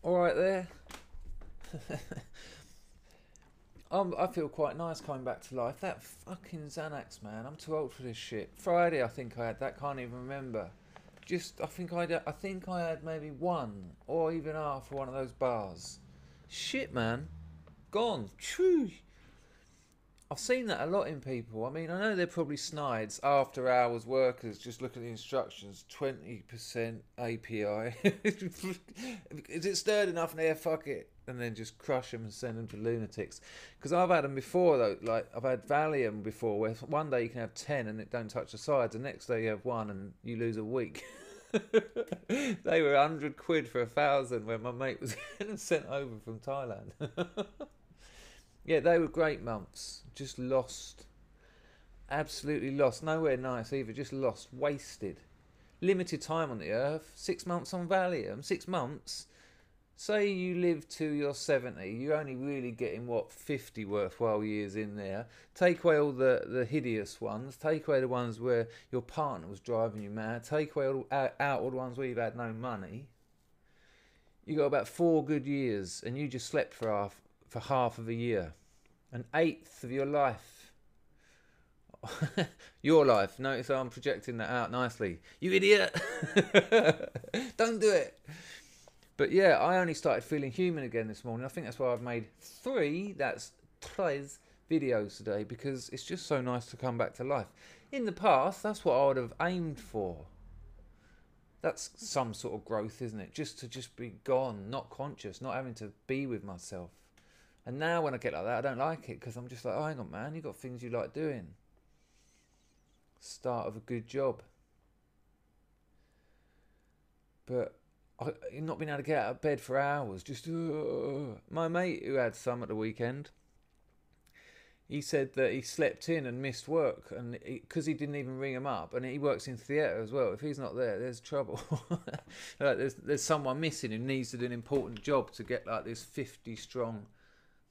All right there. I feel quite nice coming back to life. That fucking Xanax, man. I'm too old for this shit. Friday, I think I had that. Can't even remember. I think I had maybe one or even half of one of those bars. Shit, man. Gone. Phew. I've seen that a lot in people. I mean, I know they're probably snides, after hours workers, just look at the instructions, 20% API. Is it stirred enough in there? Fuck it. And then just crush them and send them to lunatics. Because I've had them before, though. Like, I've had Valium before, where one day you can have 10 and it don't touch the sides, the next day you have one and you lose a week. They were 100 quid for 1,000 when my mate was getting sent over from Thailand. Yeah, they were great months. Just lost. Absolutely lost. Nowhere nice either. Just lost. Wasted. Limited time on the earth. 6 months on Valium. 6 months. Say you live till you're 70. You're only really getting, what, 50 worthwhile years in there. Take away all the hideous ones. Take away the ones where your partner was driving you mad. Take away all the ones where you've had no money. You got about 4 good years, and you just slept for half of a year. An eighth of your life. Your life. Notice how I'm projecting that out nicely. You idiot. Don't do it. But yeah, I only started feeling human again this morning. I think that's why I've made 3 videos today, because it's just so nice to come back to life. In the past, that's what I would have aimed for. That's some sort of growth, isn't it? Just to be gone, not conscious, not having to be with myself. And now when I get like that, I don't like it, because I'm just like, oh, hang on, man, you got things you like doing. Start of a good job. But I've not been able to get out of bed for hours. Just, my mate who had some at the weekend, he said that he slept in and missed work, and because he didn't even ring him up, and he works in theatre as well. If he's not there, there's trouble. Like there's someone missing who needs to do an important job to get like this 50 strong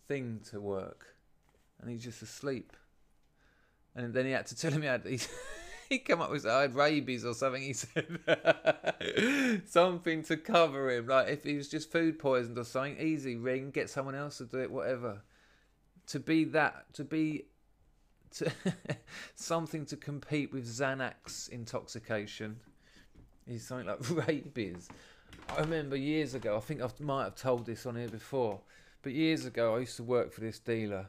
thing to work, and he's just asleep. And then he had to tell him he come up with, I had rabies or something. He said something to cover him, like if he was just food poisoned or something. Easy, ring, get someone else to do it, whatever. To be something to compete with Xanax intoxication is something like rabies. I remember years ago, I think I might have told this on here before, but years ago I used to work for this dealer.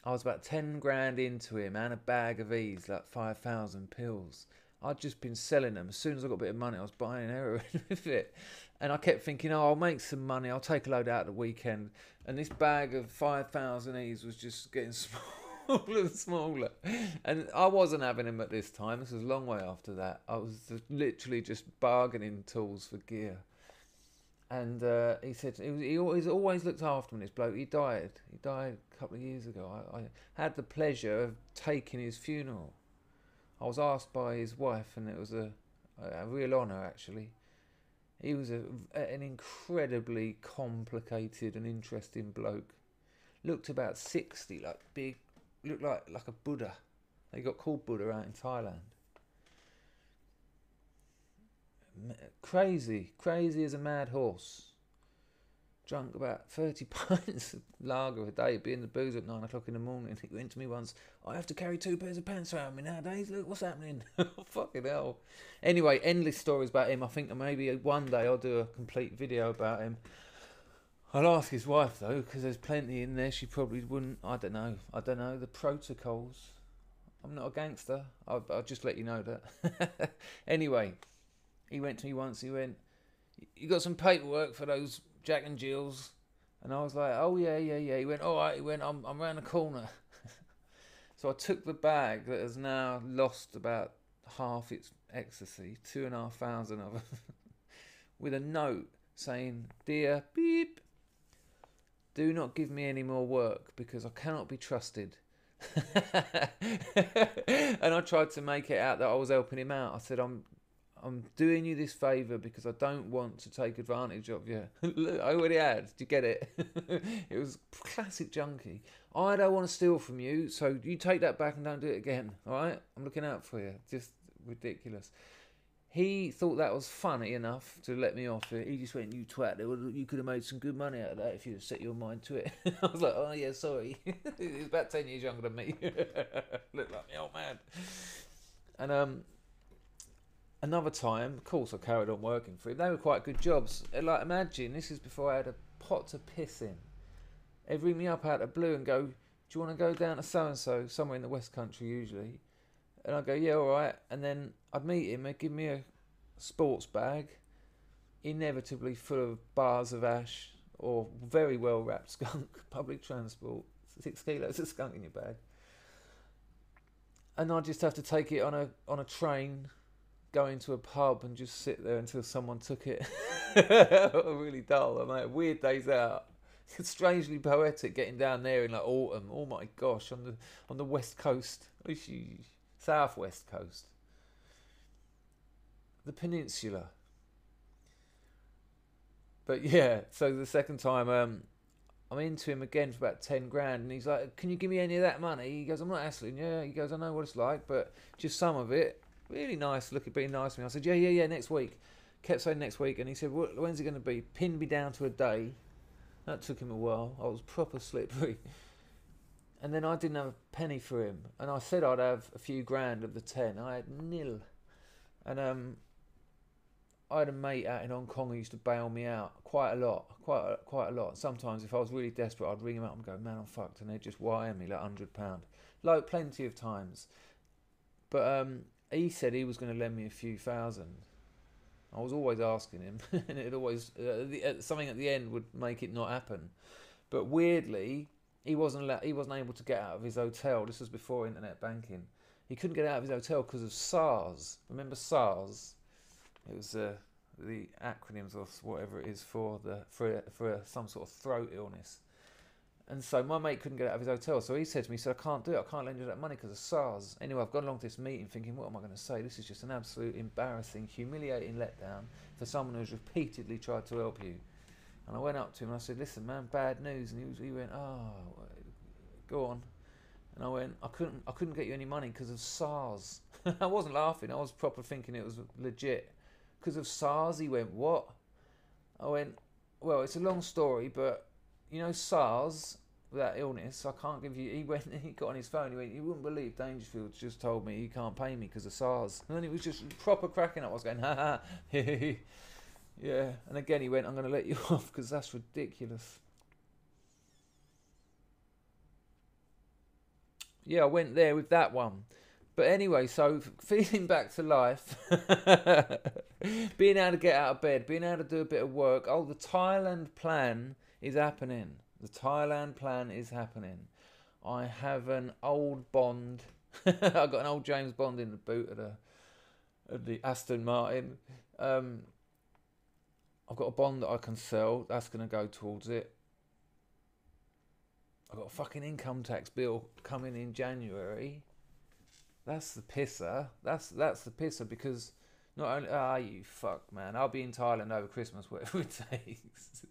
I was about 10 grand into him and a bag of these, like 5,000 pills. I'd just been selling them. As soon as I got a bit of money, I was buying heroin with it. And I kept thinking, oh, I'll make some money. I'll take a load out at the weekend. And this bag of 5,000 E's was just getting smaller and smaller. And I wasn't having them at this time. This was a long way after that. I was literally just bargaining tools for gear. And he said he always looked after me, this bloke. He died a couple of years ago. I had the pleasure of taking his funeral. I was asked by his wife, and it was a real honour, actually. He was an incredibly complicated and interesting bloke. Looked about 60, like big, looked like a Buddha. They got called Buddha out in Thailand. Crazy as a mad horse. Drunk about 30 pints of lager a day, be in the booze at 9 o'clock in the morning. He went to me once, I have to carry 2 pairs of pants around me nowadays, look what's happening. Fucking hell. Anyway, endless stories about him. I think that maybe one day I'll do a complete video about him. I'll ask his wife though, because there's plenty in there she probably wouldn't. I don't know the protocols. I'm not a gangster. I'll just let you know that. Anyway, he went to me once, he went, you got some paperwork for those Jack and Jills? And I was like, oh yeah. He went, all right. He went, I'm round the corner. So I took the bag that has now lost about half its ecstasy, 2,500 of them, with a note saying, dear beep, do not give me any more work because I cannot be trusted. And I tried to make it out that I was helping him out. I said, I'm doing you this favour because I don't want to take advantage of you. Look, I already had. Did you get it? It was classic junkie. I don't want to steal from you, so you take that back and don't do it again. All right? I'm looking out for you. Just ridiculous. He thought that was funny enough to let me off it. He just went, "You twat, you could have made some good money out of that if you'd set your mind to it." I was like, "Oh yeah, sorry." He was about 10 years younger than me. Looked like me old man. And another time, of course, I carried on working for him. They were quite good jobs. Like, imagine, this is before I had a pot to piss in. They'd ring me up out of the blue and go, "Do you want to go down to so-and-so, somewhere in the West Country usually?" And I'd go, "Yeah, all right." And then I'd meet him, he'd give me a sports bag, inevitably full of bars of ash or very well wrapped skunk, public transport, 6 kilos of skunk in your bag. And I'd just have to take it on a train, go into a pub and just sit there until someone took it. Really dull. I'm like, weird days out. It's strangely poetic getting down there in like autumn. Oh my gosh, on the west coast. Southwest coast, the peninsula. But yeah, so the second time I'm into him again for about 10 grand, and he's like, "Can you give me any of that money?" He goes, "I'm not hassling you." He goes, "I know what it's like, but just some of it." Really nice, being nice to me. I said, yeah, next week. Kept saying next week, and he said, "When's it going to be?" Pinned me down to a day. That took him a while. I was proper slippery. And then I didn't have a penny for him. And I said I'd have a few grand of the 10. I had nil. And I had a mate out in Hong Kong who used to bail me out quite a lot. Sometimes if I was really desperate, I'd ring him up and go, "Man, I'm fucked." And they'd just wire me like £100. Like, plenty of times. But he said he was going to lend me a few thousand. I was always asking him. And it always, something at the end would make it not happen. But weirdly, he wasn't able to get out of his hotel. This was before internet banking. He couldn't get out of his hotel because of Sars. Remember Sars? It was the acronyms or whatever it is for some sort of throat illness. And so my mate couldn't get out of his hotel. So he said to me, "I can't do it. I can't lend you that money because of Sars." Anyway, I've gone along to this meeting thinking, what am I going to say? This is just an absolute embarrassing, humiliating letdown for someone who's repeatedly tried to help you. And I went up to him and I said, "Listen, man, bad news." And he went, "Oh, go on." And I went, I couldn't get you any money because of Sars." I wasn't laughing. I was proper thinking it was legit. "Because of Sars?" He went, "What?" I went, "Well, it's a long story, but you know Sars, that illness, I can't give you." He got on his phone, he went, "You wouldn't believe Dangerfield's just told me he can't pay me because of Sars." And then he was just proper cracking up. I was going, "Ha ha." Yeah, and again he went, "I'm going to let you off because that's ridiculous." Yeah, I went there with that one. But anyway, so feeling back to life, being able to get out of bed, being able to do a bit of work. Oh, the Thailand Plan is happening. The Thailand Plan is happening. I have an old Bond. I've got an old James Bond in the boot of the Aston Martin. I've got a Bond that I can sell. That's going to go towards it. I've got a fucking income tax bill coming in January. That's the pisser. That's the pisser because not only you fuck man, I'll be in Thailand over Christmas, whatever it takes.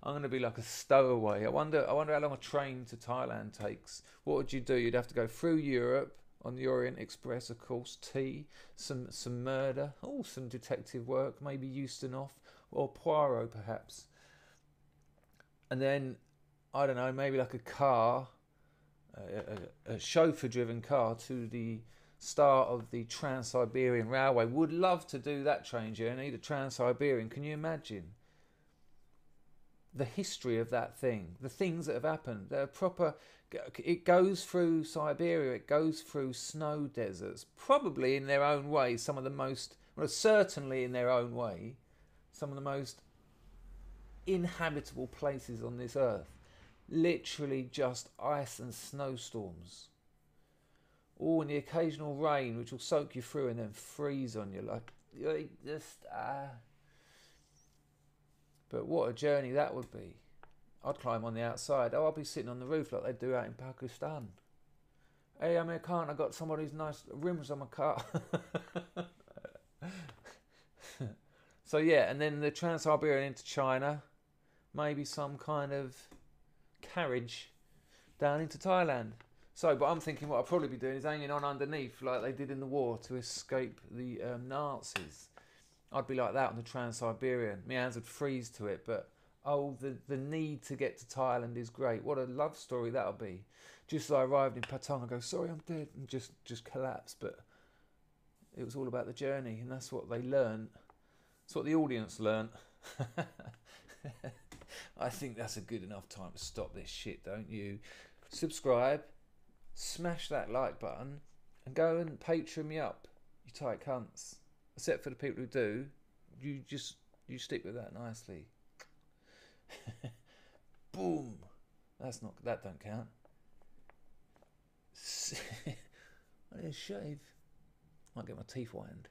I'm gonna be like a stowaway. I wonder how long a train to Thailand takes. What would you do? You'd have to go through Europe on the Orient Express, of course. Tea, some murder, some detective work, maybe Ustinov or Poirot perhaps. And then I don't know, maybe like a car, a chauffeur-driven car to the start of the Trans-Siberian Railway. Would love to do that train journey, the Trans-Siberian. Can you imagine the history of that thing? The things that have happened. They're proper. It goes through Siberia. It goes through snow deserts. Probably in their own way, some of the most. Well, certainly in their own way, some of the most inhabitable places on this earth. Literally just ice and snowstorms. And the occasional rain which will soak you through and then freeze on you like just But what a journey that would be. I'd climb on the outside. I'll be sitting on the roof like they do out in Pakistan. "Hey, American, I got somebody's nice rims on my car." So yeah, and then the Trans-Siberian into China. Maybe some kind of carriage down into Thailand. So, but I'm thinking what I'll probably be doing is hanging on underneath like they did in the war to escape the Nazis. I'd be like that on the Trans-Siberian. My hands would freeze to it, but oh, the need to get to Thailand is great. What a love story that'll be. Just as I arrived in Patong, I go, sorry, I'm dead, and just collapse. But it was all about the journey, and that's what they learned. That's what the audience learned. I think that's a good enough time to stop this shit, don't you? Subscribe, smash that like button, and go and Patreon me up, you tight cunts. Except for the people who do, you stick with that nicely. Boom. That don't count. I need a shave. Might get my teeth whined.